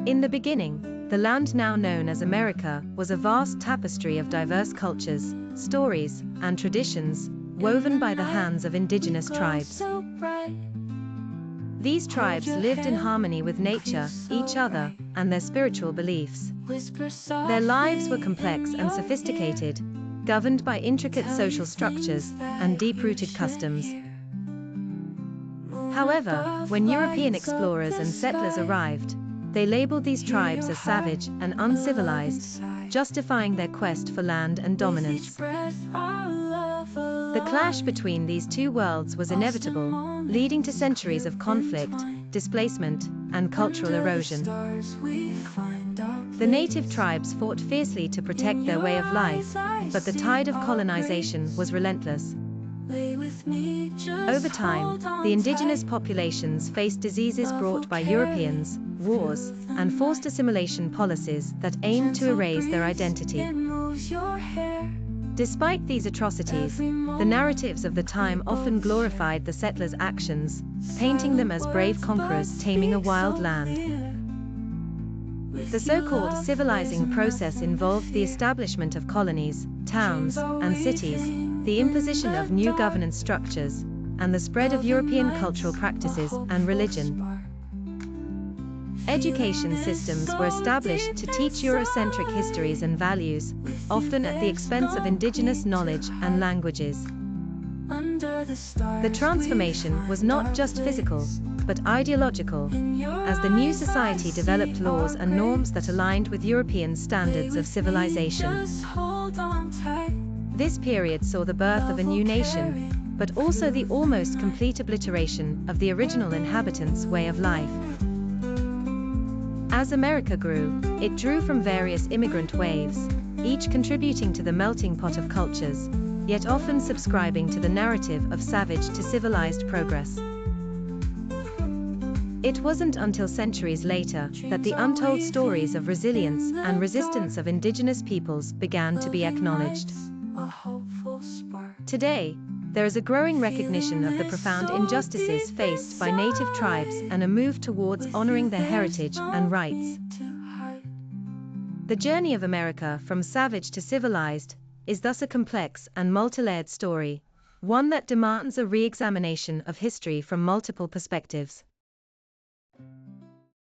In the beginning, the land now known as America was a vast tapestry of diverse cultures, stories, and traditions, woven by the hands of indigenous tribes. These tribes lived in harmony with nature, each other, and their spiritual beliefs. Their lives were complex and sophisticated, governed by intricate social structures and deep-rooted customs. However, when European explorers and settlers arrived, they labeled these tribes as savage and uncivilized, justifying their quest for land and dominance. The clash between these two worlds was inevitable, leading to centuries of conflict, displacement, and cultural erosion. The native tribes fought fiercely to protect their way of life, but the tide of colonization was relentless. Over time, the indigenous populations faced diseases brought by Europeans, wars, and forced assimilation policies that aimed to erase their identity. Despite these atrocities, the narratives of the time often glorified the settlers' actions, painting them as brave conquerors taming a wild land. The so-called civilizing process involved the establishment of colonies, towns, and cities, the imposition of new governance structures, and the spread of European cultural practices and religion. Education systems were established to teach Eurocentric histories and values, often at the expense of indigenous knowledge and languages. The transformation was not just physical, but ideological, as the new society developed laws and norms that aligned with European standards of civilization. This period saw the birth of a new nation, but also the almost complete obliteration of the original inhabitants' way of life. As America grew, it drew from various immigrant waves, each contributing to the melting pot of cultures, yet often subscribing to the narrative of savage to civilized progress. It wasn't until centuries later that the untold stories of resilience and resistance of indigenous peoples began to be acknowledged. Today, there is a growing recognition of the profound injustices faced by native tribes and a move towards honoring their heritage and rights. The journey of America from savage to civilized is thus a complex and multi-layered story, one that demands a re-examination of history from multiple perspectives.